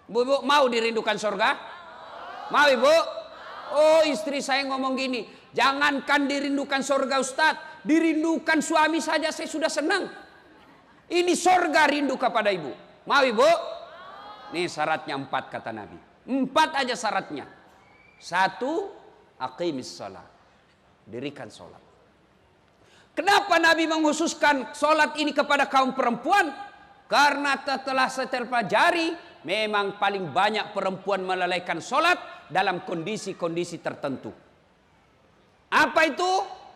Bu, mau dirindukan surga? Mau ibu? Oh, istri saya ngomong gini, jangankan dirindukan surga Ustadz, dirindukan suami saja saya sudah senang. Ini surga rindu kepada ibu. Mau ibu? Nih syaratnya 4 kata Nabi. 4 aja syaratnya. 1, aqimis shalah. Dirikan sholat. Kenapa Nabi mengkhususkan sholat ini kepada kaum perempuan? Karena setelah saya terpelajari, memang paling banyak perempuan melalaikan sholat dalam kondisi-kondisi tertentu. Apa itu?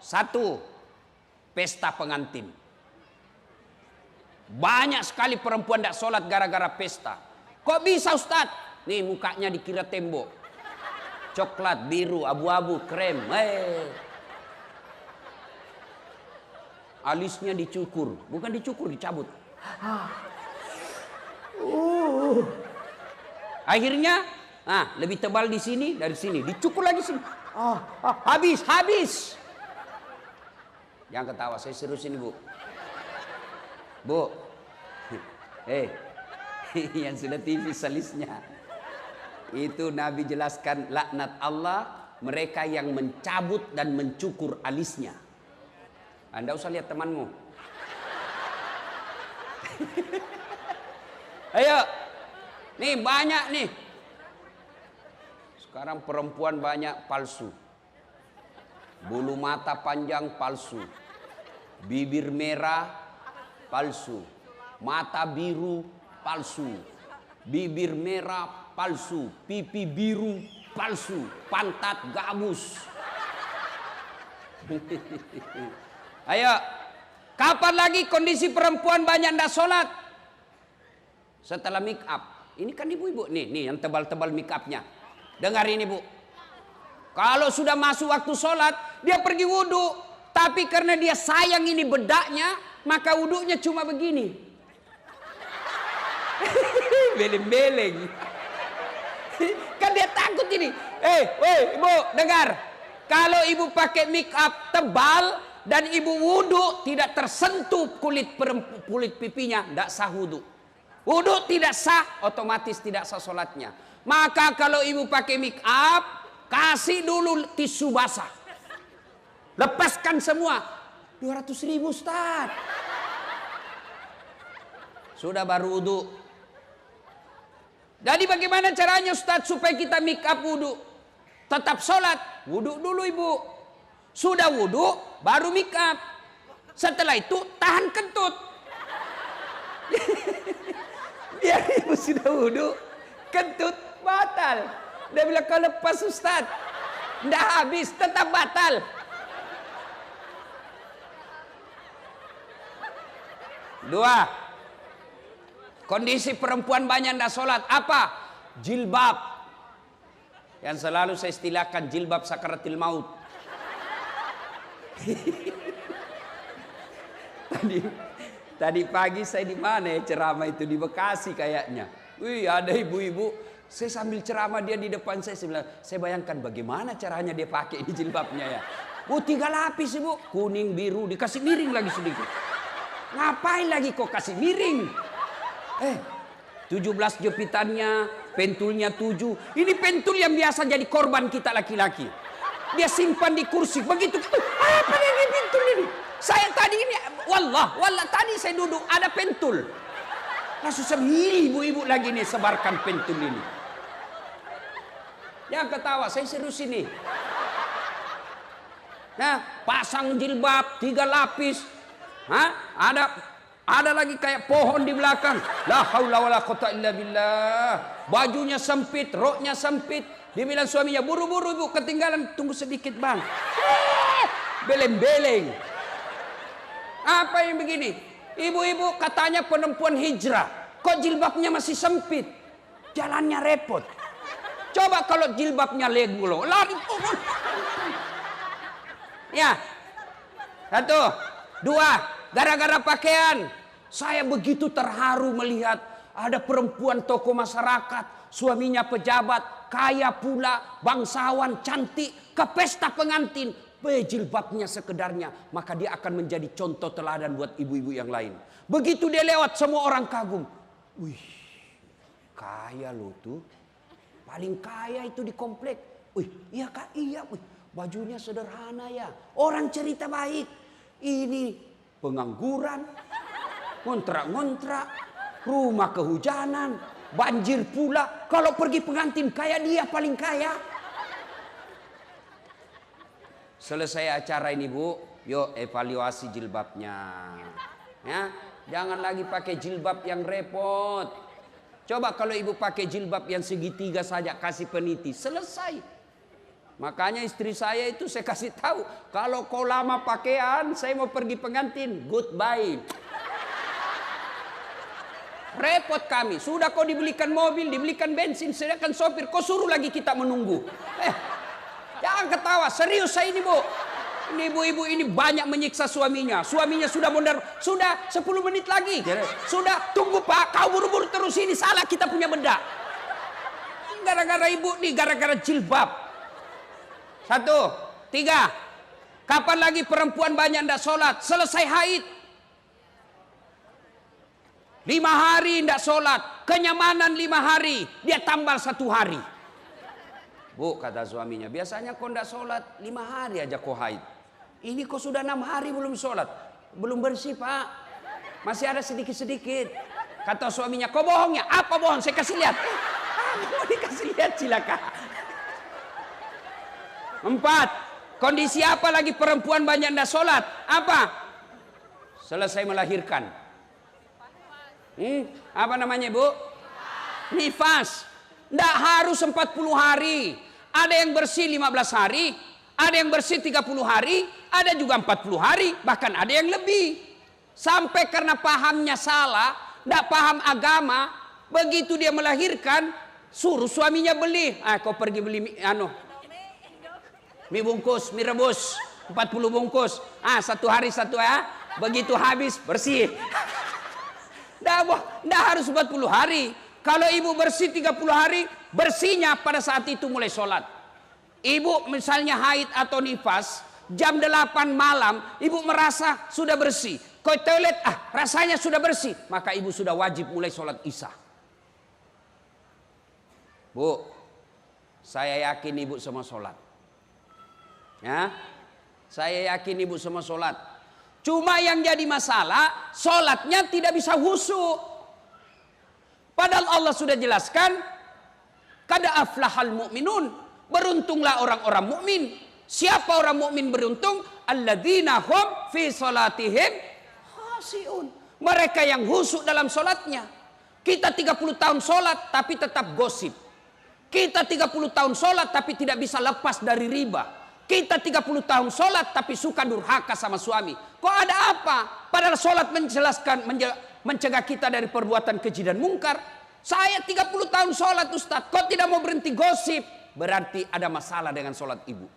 1, pesta pengantin. Banyak sekali perempuan tidak sholat gara-gara pesta. Kok bisa Ustadz? Nih mukanya dikira tembok. Coklat, biru, abu-abu, krem. Alisnya dicukur. Bukan dicukur, dicabut. Akhirnya lebih tebal di sini dari sini, dicukur lagi sini. Habis. Jangan ketawa, saya serius ini bu. Yang sudah TV salisnya. Itu Nabi jelaskan laknat Allah mereka yang mencabut dan mencukur alisnya. Anda usah lihat temanmu. Ayo, nih banyak nih. Sekarang perempuan banyak palsu. Bulu mata panjang palsu. Bibir merah palsu. Mata biru palsu. Bibir merah palsu. Pipi biru palsu. Pantat gabus. Ayo, kapan lagi kondisi perempuan banyak ndak sholat? Setelah make up. Ini kan ibu-ibu nih yang tebal-tebal make upnya. Dengar ini bu. Kalau sudah masuk waktu sholat, dia pergi wudhu. Tapi karena dia sayang ini bedaknya, maka wudhunya cuma begini. Beleng-beleng. Kan dia takut ini. Ibu, dengar. Kalau ibu pakai make up tebal dan ibu wudhu tidak tersentuh kulit pipinya, tidak sah wudhu. Wudhu tidak sah, otomatis tidak sah sholatnya. Maka kalau ibu pakai make up, kasih dulu tisu basah. Lepaskan semua. 200.000 Ustaz. Sudah baru wudhu. Jadi bagaimana caranya Ustaz supaya kita make up wudhu? Tetap sholat. Wudhu dulu ibu. Sudah wudhu, baru make up. Setelah itu tahan kentut. Biar ibu sudah wudhu, kentut batal. Dia bilang kalau lepas Ustaz, tidak habis, tetap batal. Dua, kondisi perempuan banyak tidak sholat. Apa? Jilbab. Yang selalu saya istilahkan jilbab sakaratil maut. Tadi pagi saya di mana ya ceramah itu, di Bekasi kayaknya. Wih, ada ibu-ibu. Saya sambil ceramah dia di depan saya bilang, saya bayangkan bagaimana caranya dia pakai ini jilbabnya ya. 3 lapis ibu, kuning, biru, dikasih miring lagi sedikit. Ngapain lagi kok kasih miring? 17 jepitannya, pentulnya 7. Ini pentul yang biasa jadi korban kita laki-laki. Dia simpan di kursi. Begitu. Apa ini pentul ini? Saya tadi ini, wallah tadi saya duduk ada pentul. Langsung ini ibu-ibu lagi nih sebarkan pentul ini. Jangan ketawa, saya serius ini. Nah, pasang jilbab 3 lapis. Ada lagi kayak pohon di belakang. La haula wala quwata illa billah. Bajunya sempit, roknya sempit. Dia bilang suaminya, buru-buru ibu, ketinggalan, tunggu sedikit bang. Beleng-beleng. Apa yang begini? Ibu-ibu katanya perempuan hijrah. Kok jilbabnya masih sempit? Jalannya repot. Coba kalau jilbabnya legulo, lari. Ya. 1, 2, gara-gara pakaian. Saya begitu terharu melihat ada perempuan tokoh masyarakat, suaminya pejabat, kaya pula, bangsawan, cantik, ke pesta pengantin. Jilbabnya sekedarnya, maka dia akan menjadi contoh teladan buat ibu-ibu yang lain. Begitu dia lewat, semua orang kagum. Wih, kaya lo tuh. Paling kaya itu di komplek. Wih, iya Kak, iya. Wih, bajunya sederhana ya. Orang cerita baik. Ini pengangguran, ngontrak-ngontrak, rumah kehujanan, banjir pula. Kalau pergi pengantin kayak dia paling kaya. Selesai acara ini Bu, yuk evaluasi jilbabnya. Ya, jangan lagi pakai jilbab yang repot. Coba kalau ibu pakai jilbab yang segitiga saja, kasih peniti, selesai. Makanya istri saya itu saya kasih tahu, kalau kau lama pakaian, saya mau pergi pengantin, goodbye. Repot kami, sudah kau dibelikan mobil, dibelikan bensin, sedangkan sopir, kau suruh lagi kita menunggu. Jangan ketawa, serius saya ini Bu. Ini ibu-ibu ini banyak menyiksa suaminya. Suaminya sudah mondar, sudah 10 menit lagi. Sudah, tunggu Pak, kau buru-buru terus ini, salah kita punya benda. Gara-gara ibu nih, gara-gara jilbab. 1, 3. Kapan lagi perempuan banyak tidak sholat? Selesai haid. 5 hari tidak sholat. Kenyamanan 5 hari. Dia tambal 1 hari. Bu, kata suaminya, biasanya kau tidak sholat 5 hari aja kau haid. Ini kau sudah 6 hari belum sholat. Belum bersih Pak. Masih ada sedikit-sedikit. Kata suaminya, kau bohong ya? Apa bohong? Saya kasih lihat. Mau dikasih lihat silakan. 4. Kondisi apa lagi perempuan banyak tidak sholat? Apa? Selesai melahirkan. Apa namanya Bu? Nifas. Tidak harus 40 hari. Ada yang bersih 15 hari, ada yang bersih 30 hari, ada juga 40 hari, bahkan ada yang lebih. Sampai karena pahamnya salah, tidak paham agama, begitu dia melahirkan, suruh suaminya beli. Kau pergi beli mie bungkus, mie rebus, 40 bungkus. 1 hari 1 ya. Begitu habis bersih. Tidak harus 40 hari. Kalau ibu bersih 30 hari, bersihnya pada saat itu mulai sholat. Ibu misalnya haid atau nifas, jam 8 malam, ibu merasa sudah bersih. Ke toilet, rasanya sudah bersih. Maka ibu sudah wajib mulai sholat isya. Bu, saya yakin ibu semua sholat. Ya, saya yakin ibu semua sholat. Cuma yang jadi masalah, sholatnya tidak bisa khusyuk. Padahal Allah sudah jelaskan, kada aflahal mu'minun, beruntunglah orang-orang mukmin. Siapa orang mukmin beruntung? Alladzina hum fi salatihim khashi'un. Mereka yang khusyuk dalam salatnya. Kita 30 tahun salat tapi tetap gosip. Kita 30 tahun salat tapi tidak bisa lepas dari riba. Kita 30 tahun salat tapi suka durhaka sama suami. Kok ada apa? Padahal salat menjelaskan, mencegah kita dari perbuatan keji dan mungkar. Saya 30 tahun sholat Ustaz, kok tidak mau berhenti gosip? Berarti ada masalah dengan sholat ibu.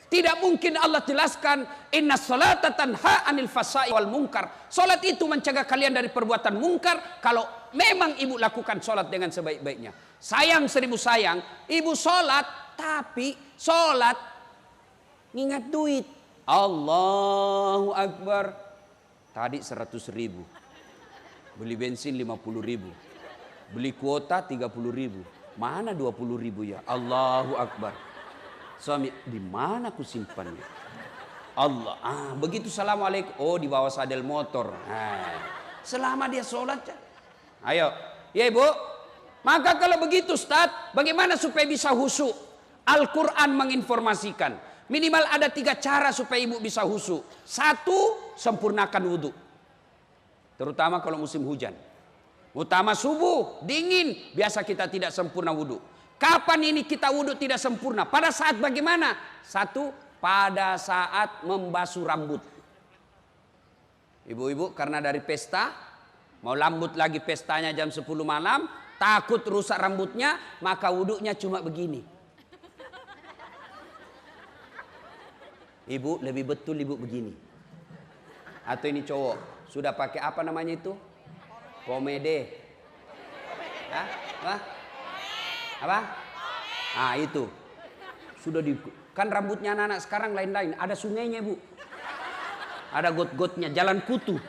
Tidak mungkin Allah jelaskan, inna sholata tanha anil fasai wal mungkar. Sholat itu mencegah kalian dari perbuatan mungkar. Kalau memang ibu lakukan sholat dengan sebaik-baiknya. Sayang 1000 sayang, ibu sholat, tapi sholat ngingat duit. Allahu Akbar. Tadi 100.000, beli bensin 50.000, beli kuota 30.000, mana 20.000 ya? Allahu Akbar. Suami, di mana aku simpannya? Allah, begitu assalamualaikum, di bawah sadel motor. Selama dia sholat, ayo, ya ibu. Maka kalau begitu Ustaz, bagaimana supaya bisa khusyuk? Al-Quran menginformasikan. Minimal ada 3 cara supaya ibu bisa khusyuk. 1, sempurnakan wudhu. Terutama kalau musim hujan. Utama subuh, dingin. Biasa kita tidak sempurna wudhu. Kapan ini kita wudhu tidak sempurna? Pada saat bagaimana? 1, pada saat membasuh rambut. Ibu-ibu karena dari pesta, mau lambut lagi pestanya jam 10 malam, takut rusak rambutnya, maka wudhunya cuma begini. Ibu lebih betul ibu begini. Atau ini cowok sudah pakai apa namanya itu? Komede. Apa? Itu sudah kan rambutnya anak-anak sekarang lain-lain. Ada sungainya bu, ada got-gotnya, jalan kutu.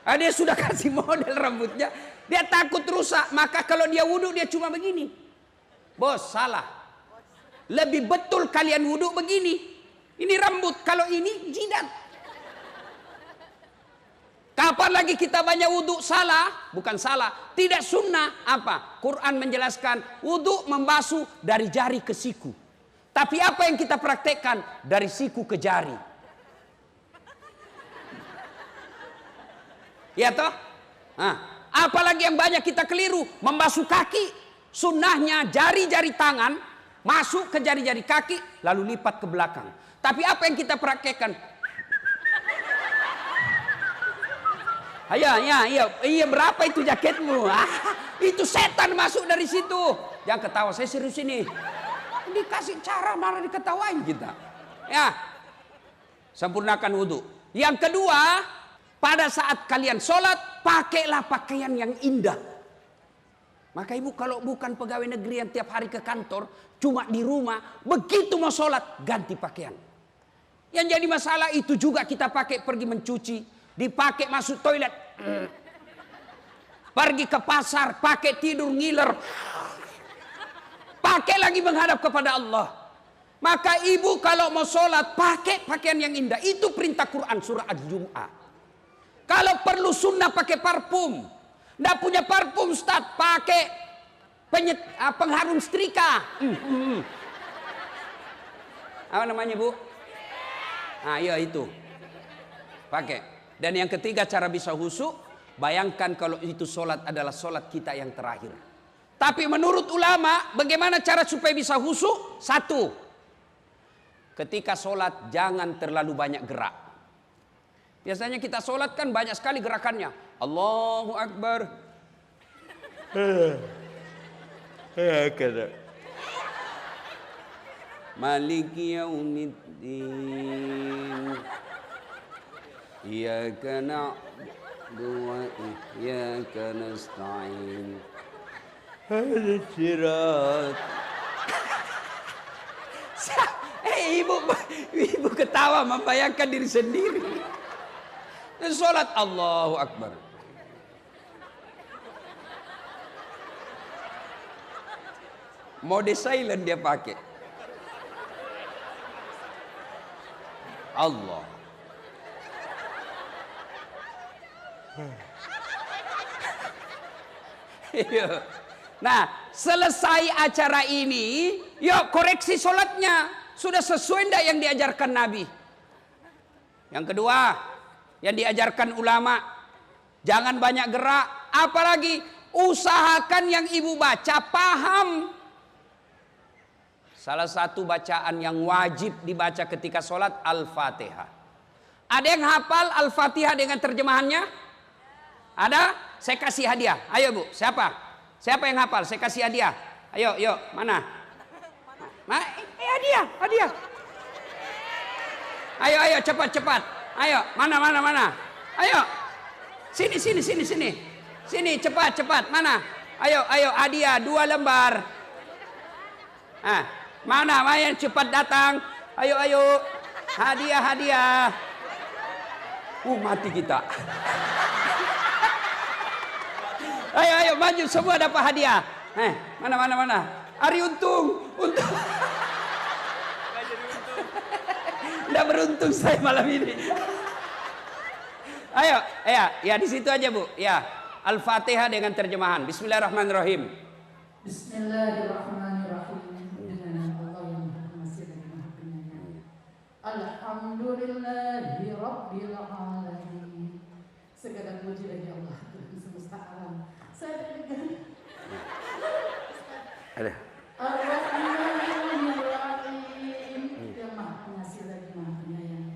Dia sudah kasih model rambutnya. Dia takut rusak. Maka kalau dia wudhu dia cuma begini. Bos, salah. Lebih betul kalian wudhu begini. Ini rambut. Kalau ini jidat. Kapan lagi kita banyak wudhu? Salah. Bukan salah. Tidak sunnah. Apa? Quran menjelaskan wudhu membasuh dari jari ke siku. Tapi apa yang kita praktekkan? Dari siku ke jari. Ya toh? Nah, apalagi yang banyak kita keliru, membasuh kaki. Sunnahnya jari-jari tangan masuk ke jari-jari kaki lalu lipat ke belakang. Tapi apa yang kita praktekkan? Iya, berapa itu jaketmu? Itu setan masuk dari situ. Jangan ketawa, saya serius ini. Dikasih cara malah diketawain kita. Ya, sempurnakan wudhu. Yang kedua, pada saat kalian sholat, pakailah pakaian yang indah. Maka ibu kalau bukan pegawai negeri yang tiap hari ke kantor, cuma di rumah, begitu mau sholat, ganti pakaian. Yang jadi masalah itu juga kita pakai pergi mencuci, dipakai masuk toilet, pergi ke pasar, pakai tidur ngiler, pakai lagi menghadap kepada Allah. Maka ibu kalau mau sholat, pakai pakaian yang indah. Itu perintah Quran surah Al-Jum'ah. Kalau perlu sunnah pakai parfum. Nggak punya parfum Ustaz, pakai pengharum setrika. Apa namanya Bu? Iya itu. Pakai. Dan yang ketiga cara bisa khusyuk. Bayangkan kalau itu sholat adalah sholat kita yang terakhir. Tapi menurut ulama bagaimana cara supaya bisa khusyuk? Satu. Ketika sholat jangan terlalu banyak gerak. Biasanya kita sholat kan banyak sekali gerakannya. Allahu Akbar. Maliki yaumiddin. Iyyaka na'budu wa iyyaka nasta'in. Hadhihi sirat. Ibu ketawa membayangkan diri sendiri. Sholat Allahu Akbar. Mode silent dia pakai. Allah. Nah, selesai acara ini, yuk koreksi sholatnya. Sudah sesuai enggak yang diajarkan Nabi? Yang kedua, yang diajarkan ulama, jangan banyak gerak. Apalagi usahakan yang ibu baca paham. Salah satu bacaan yang wajib dibaca ketika sholat Al-Fatihah. Ada yang hafal Al-Fatihah dengan terjemahannya? Ada? Saya kasih hadiah. Ayo Bu, siapa? Siapa yang hafal? Saya kasih hadiah. Ayo, yuk, mana? Hadiah. Ayo, cepat. Ayo, mana? Ayo. Sini. Sini, cepat. Mana? Ayo, hadiah 2 lembar. Mana yang cepat datang? Ayo. Hadiah. Mati kita. Ayo, maju semua dapat hadiah. Mana? Ari untung. Nggak beruntung saya malam ini. Ayo, ya di situ aja Bu. Ya, Al-Fatihah dengan terjemahan. Bismillahirrahmanirrahim. Bismillahirrahmanirrahim. Dengan Allah yang Maha Pengasih dan Maha Penyayang. Alhamdulillahi Rabbil Alamin. Segala puji bagi Allah Tuhan semesta alam. Saya dengar. Ada. Ar-Rahmanir-Rahim. Yang Maha Pengasih lagi Maha Penyayang.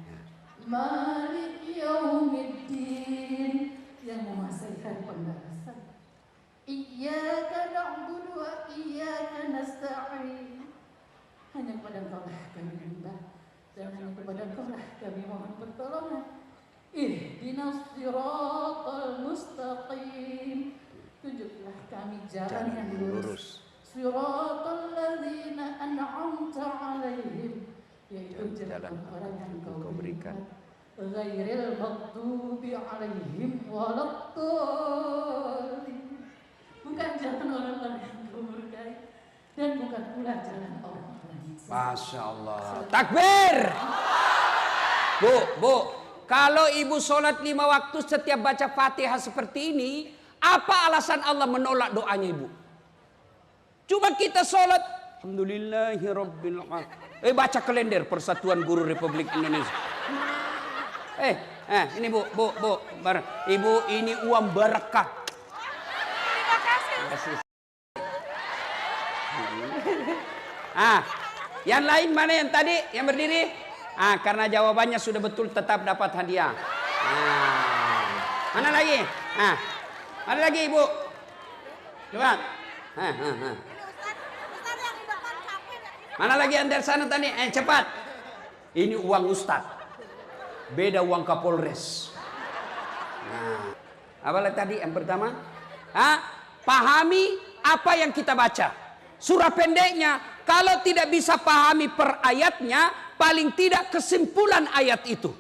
Malik Yaumiddin. Yang menguasai hari pembalasan. Iyyaka na'budu wa iyyaka nasta'in. Hanya kepada Engkau lah kami menyembah dan hanya kepada Engkau lah kami mohon pertolongan. Ihdinas siratal mustaqim. Tunjuklah kami jalan yang lurus. Siratal ladzina an'amta 'alaihim, yaitu jalan orang yang Engkau berikan. ghairil maghdubi alaihim waladdallin. Bukan jalan orang-orang yang murkai dan bukan pula jalan orang-orang yang sesat. Masya Allah. Takbir. Bu, kalau ibu sholat 5 waktu setiap baca Fatihah seperti ini, apa alasan Allah menolak doanya ibu? Cuma kita sholat, alhamdulillahirabbil alamin. Baca kalender Persatuan Guru Republik Indonesia. Ini bu, ibu ini uang berkah. Terima kasih. Yang lain mana yang tadi yang berdiri? Karena jawabannya sudah betul tetap dapat hadiah. Mana lagi? Mana lagi ibu? Coba. Mana lagi yang dari sana tadi? Cepat. Ini uang Ustaz. Beda uang Kapolres. Apa lagi tadi yang pertama? Pahami apa yang kita baca. Surah pendeknya, kalau tidak bisa pahami per ayatnya, paling tidak kesimpulan ayat itu.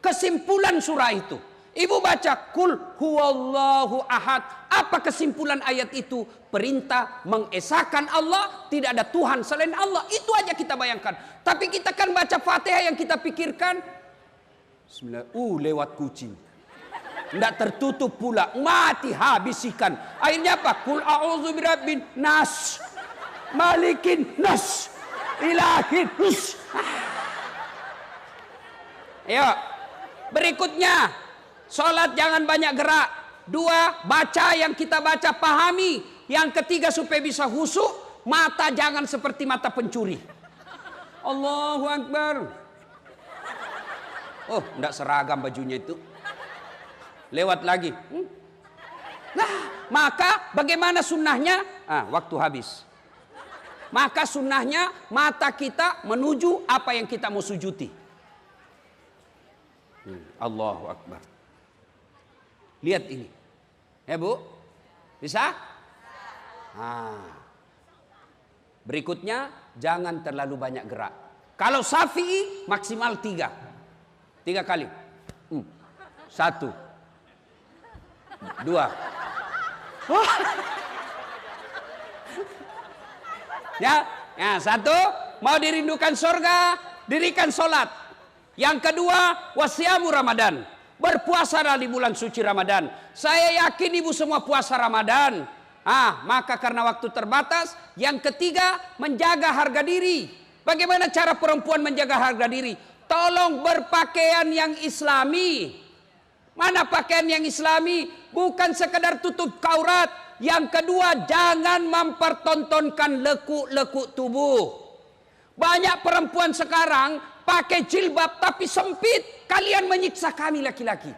Kesimpulan surah itu. Ibu baca kul huwallahu ahad. Apa kesimpulan ayat itu? Perintah mengesahkan Allah, tidak ada Tuhan selain Allah. Itu aja kita bayangkan. Tapi kita kan baca Fatihah yang kita pikirkan bismillah, lewat kucing. Tidak tertutup pula, mati habis ikan. Akhirnya apa? Kul a'udzu birabbin nas, malikin nas, ilahin nas. Ayo, berikutnya, sholat jangan banyak gerak. 2, baca yang kita baca pahami. Yang ketiga supaya bisa khusyuk, mata jangan seperti mata pencuri. Allahu Akbar. Tidak seragam bajunya itu. Lewat lagi. Nah, maka bagaimana sunnahnya? Waktu habis. Maka sunnahnya mata kita menuju apa yang kita mau sujudi. Allahu Akbar. Lihat ini. Ya bu? Bisa? Berikutnya, jangan terlalu banyak gerak. Kalau Syafi'i maksimal 3 kali. 1, 2. Ya, 1, mau dirindukan surga, dirikan sholat. Yang kedua, wasiamu Ramadan. Berpuasa di bulan suci Ramadan. Saya yakin ibu semua puasa Ramadan. Maka karena waktu terbatas. Yang ketiga, menjaga harga diri. Bagaimana cara perempuan menjaga harga diri? Tolong berpakaian yang islami. Mana pakaian yang islami? Bukan sekedar tutup aurat. Yang kedua, jangan mempertontonkan lekuk-lekuk tubuh. Banyak perempuan sekarang pakai jilbab tapi sempit. Kalian menyiksa kami laki-laki.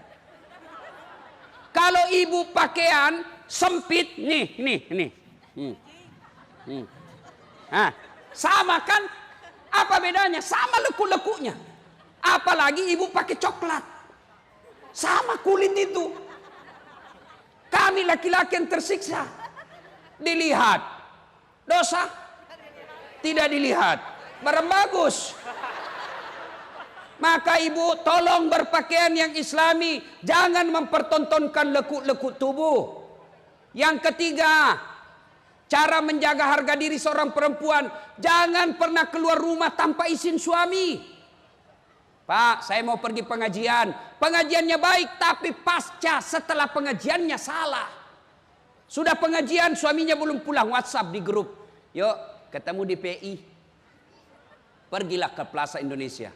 Kalau ibu pakaian sempit, nih. Sama kan? Apa bedanya? Sama lekuk-lekuknya. Apalagi ibu pakai coklat. Sama kulit itu. Kami laki-laki yang tersiksa. Dilihat. Dosa? Tidak dilihat. Barang bagus. Maka ibu tolong berpakaian yang islami. Jangan mempertontonkan lekuk-lekuk tubuh. Yang ketiga, cara menjaga harga diri seorang perempuan. Jangan pernah keluar rumah tanpa izin suami. Pak, saya mau pergi pengajian. Pengajiannya baik, tapi pasca setelah pengajiannya salah. Sudah pengajian, suaminya belum pulang. WhatsApp di grup. Yuk, ketemu di PI. Pergilah ke Plaza Indonesia.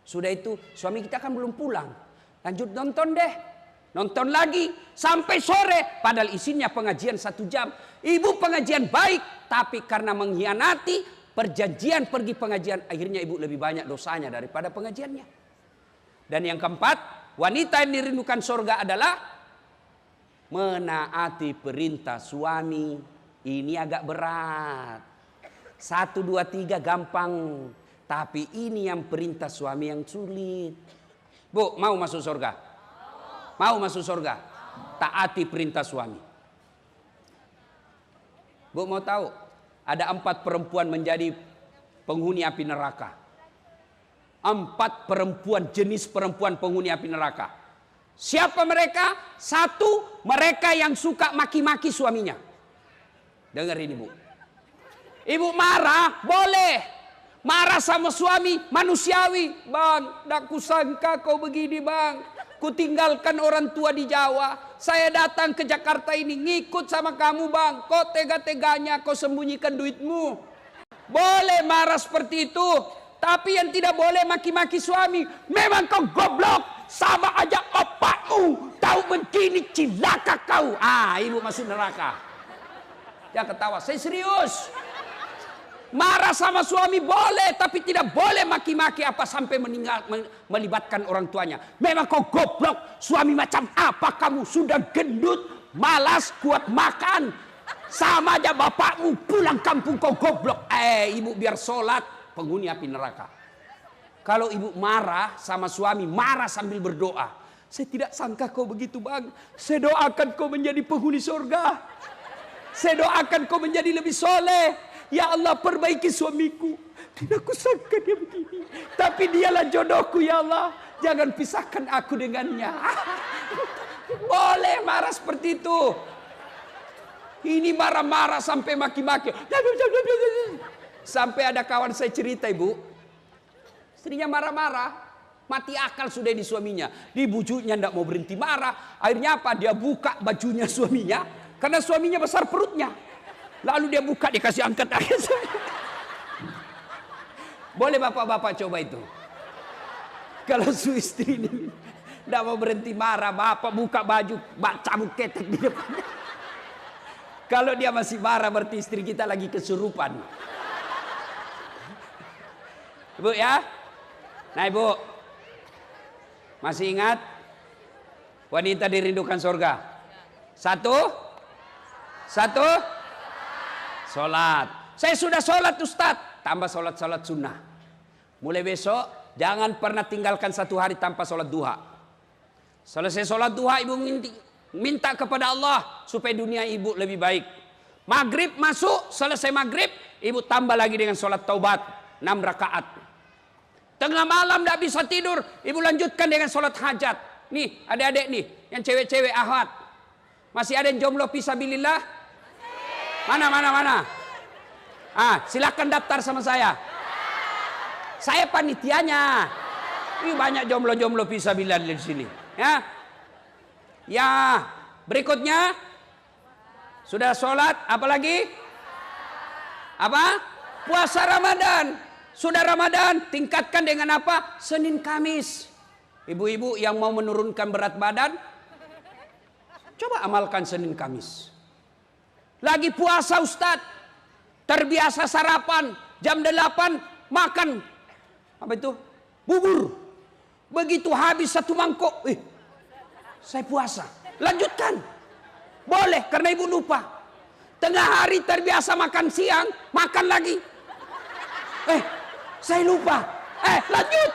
Sudah itu, suami kita kan belum pulang. Lanjut nonton deh. Nonton lagi. Sampai sore. Padahal isinya pengajian 1 jam. Ibu pengajian baik. Tapi karena mengkhianati perjanjian pergi pengajian. Akhirnya ibu lebih banyak dosanya daripada pengajiannya. Dan yang keempat, wanita yang dirindukan surga adalah menaati perintah suami. Ini agak berat. 1, 2, 3 gampang. Tapi ini yang perintah suami yang sulit. Bu, mau masuk surga? Mau masuk surga? Taati perintah suami. Bu mau tahu? Ada 4 perempuan menjadi penghuni api neraka. 4 perempuan, jenis perempuan penghuni api neraka. Siapa mereka? 1, mereka yang suka maki-maki suaminya. Dengerin ibu. Ibu marah, boleh. Marah sama suami, manusiawi. Bang, tak kusangka kau begini bang. Kutinggalkan orang tua di Jawa. Saya datang ke Jakarta ini ngikut sama kamu bang. Kok tega-teganya kau sembunyikan duitmu. Boleh marah seperti itu. Tapi yang tidak boleh maki-maki suami. Memang kau goblok. Sama aja opakmu. Tahu begini cilaka kau. Ibu masuk neraka. Jangan ketawa, saya serius. Marah sama suami boleh, tapi tidak boleh maki-maki apa sampai meninggal, melibatkan orang tuanya. Memang kau goblok, suami macam apa kamu? Sudah gendut, malas, kuat makan. Sama aja bapakmu, pulang kampung kau goblok. Ibu biar sholat, penghuni api neraka. Kalau ibu marah sama suami, marah sambil berdoa. Saya tidak sangka kau begitu bang. Saya doakan kau menjadi penghuni surga. Saya doakan kau menjadi lebih soleh. Ya Allah perbaiki suamiku. Tidak kusangka dia begini. Tapi dialah jodohku ya Allah. Jangan pisahkan aku dengannya. Boleh marah seperti itu. Ini marah-marah sampai maki-maki. Sampai ada kawan saya cerita ibu. Istrinya marah-marah. Mati akal sudah di suaminya. Di bujuknya tidak mau berhenti marah. Akhirnya apa? Dia buka bajunya suaminya. Karena suaminya besar perutnya. Lalu dia buka, dikasih angkat. Boleh bapak-bapak coba itu. Kalau su istri ini tidak mau berhenti marah, bapak buka baju, cabut ketek di depannya. Kalau dia masih marah berarti istri kita lagi kesurupan. Ibu ya. Nah ibu, masih ingat wanita dirindukan surga? Satu. Sholat. Saya sudah sholat Ustadz. Tambah sholat sunnah. Mulai besok jangan pernah tinggalkan satu hari tanpa sholat duha. Selesai sholat duha ibu minta kepada Allah supaya dunia ibu lebih baik. Maghrib masuk, selesai maghrib ibu tambah lagi dengan sholat taubat 6 rakaat. Tengah malam tidak bisa tidur, ibu lanjutkan dengan sholat hajat. Nih adik-adik nih yang cewek-cewek ahwat. Masih ada yang jomblo fisabilillah? Mana? Silakan daftar sama saya. Saya panitianya. Ini banyak jomblo-jomblo fisabilillah di sini. Ya, berikutnya sudah sholat, apalagi? Apa? Puasa Ramadan. Sudah Ramadan, tingkatkan dengan apa? Senin Kamis. Ibu-ibu yang mau menurunkan berat badan, coba amalkan Senin Kamis. Lagi puasa Ustadz, terbiasa sarapan, jam 8 makan, apa itu? Bubur. Begitu habis 1 mangkok, saya puasa. Lanjutkan. Boleh, karena ibu lupa. Tengah hari terbiasa makan siang, makan lagi. Saya lupa. Lanjut.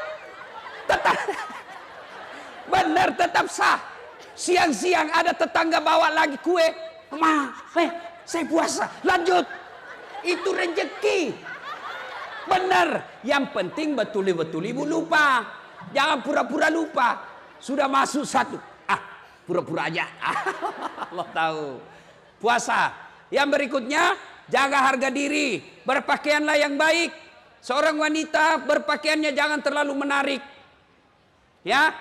Benar, tetap sah. Siang-siang ada tetangga bawa lagi kue. Saya puasa, lanjut. Itu rezeki. Benar. Yang penting betul-betul ibu lupa. Jangan pura-pura lupa. Sudah masuk 1. Pura-pura aja. Allah tahu. Puasa. Yang berikutnya, jaga harga diri. Berpakaianlah yang baik. Seorang wanita berpakaiannya jangan terlalu menarik. Ya.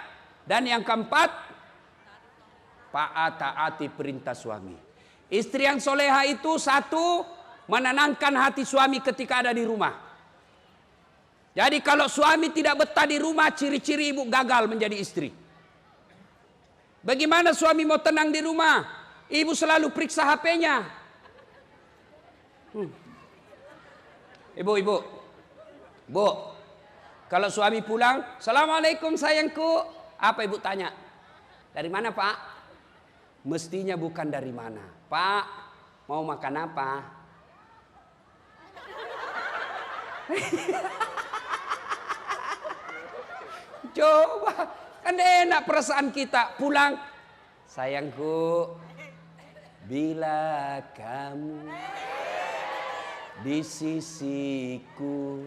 Dan yang keempat, taati perintah suami. Istri yang soleha itu 1, menenangkan hati suami ketika ada di rumah. Jadi kalau suami tidak betah di rumah, ciri-ciri ibu gagal menjadi istri. Bagaimana suami mau tenang di rumah? Ibu selalu periksa HP-nya. Ibu, kalau suami pulang, Assalamualaikum sayangku. Apa ibu tanya? Dari mana Pak? Mestinya bukan dari mana. Pak, mau makan apa? Coba, kan enak perasaan kita. Pulang, sayangku, bila kamu di sisiku,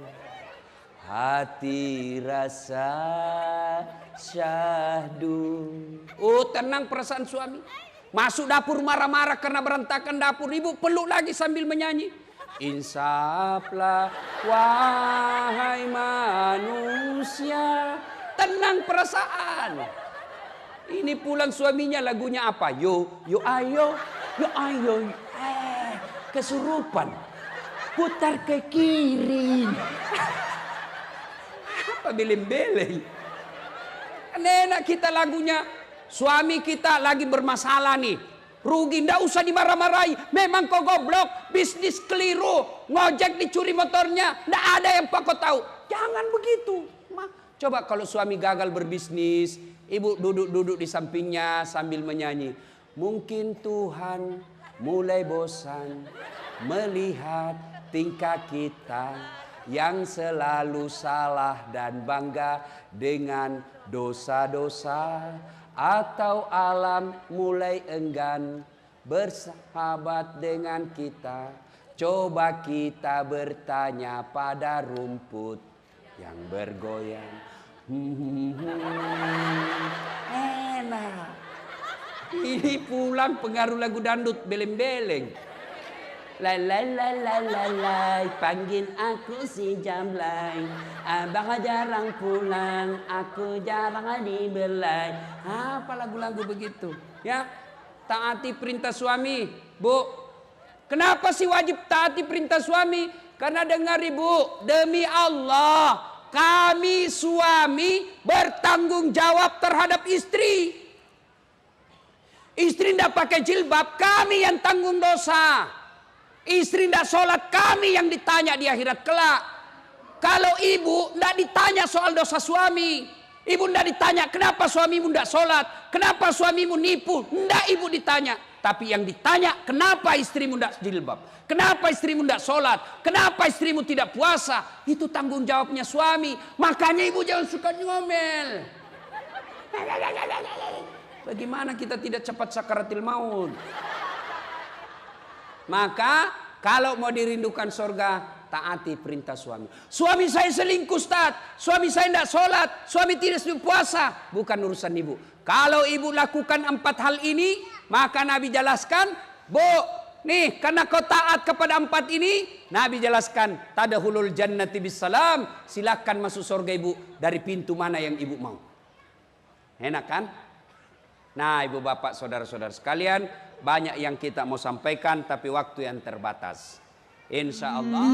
hati rasa syahdu. Oh, tenang perasaan suami. Masuk dapur marah-marah karena berantakan dapur. Ibu peluk lagi sambil menyanyi. Insaflah wahai manusia. Tenang perasaan. Ini pulang suaminya lagunya apa? Yo ayo, kesurupan. Putar ke kiri. Apa beleng-beleng? Enak kita lagunya. Suami kita lagi bermasalah nih. Rugi, ndak usah dimarah-marahi. Memang kau goblok, bisnis keliru. Ngojek dicuri motornya. Ndak ada yang kau tahu. Jangan begitu. Coba kalau suami gagal berbisnis, ibu duduk-duduk di sampingnya sambil menyanyi. Mungkin Tuhan mulai bosan melihat tingkah kita yang selalu salah dan bangga dengan dosa-dosa. Atau alam mulai enggan bersahabat dengan kita. Coba kita bertanya pada rumput yang bergoyang. Enak. Ini pulang pengaruh lagu dangdut beleng-beleng. La la la la la la, panggil aku si Jamblay. Abang jarang pulang, aku jarang dibelai. Apa lagu-lagu begitu? Ya, taati perintah suami, Bu. Kenapa sih wajib taati perintah suami? Karena dengar ibu, demi Allah, kami suami bertanggung jawab terhadap istri. Istri tidak pakai jilbab, kami yang tanggung dosa. Istri tidak sholat, kami yang ditanya di akhirat kelak. Kalau ibu tidak ditanya soal dosa suami. Ibu tidak ditanya kenapa suamimu tidak sholat. Kenapa suamimu nipu. Tidak ibu ditanya. Tapi yang ditanya kenapa istrimu tidak jilbab. Kenapa istrimu tidak sholat. Kenapa istrimu tidak puasa. Itu tanggung jawabnya suami. Makanya ibu jangan suka ngomel. Bagaimana kita tidak cepat sakaratil maut. Maka kalau mau dirindukan surga, taati perintah suami. Suami saya selingkuh, Ustaz. Suami saya tidak sholat. Suami tidak puasa. Bukan urusan ibu. Kalau ibu lakukan 4 hal ini, maka Nabi jelaskan, Bu, nih karena kau taat kepada 4 ini, Nabi jelaskan, tadkhulul jannati bisalam. Silakan masuk surga ibu dari pintu mana yang ibu mau. Enak kan? Nah, ibu bapak saudara-saudara sekalian, banyak yang kita mau sampaikan tapi waktu yang terbatas. Insya Allah.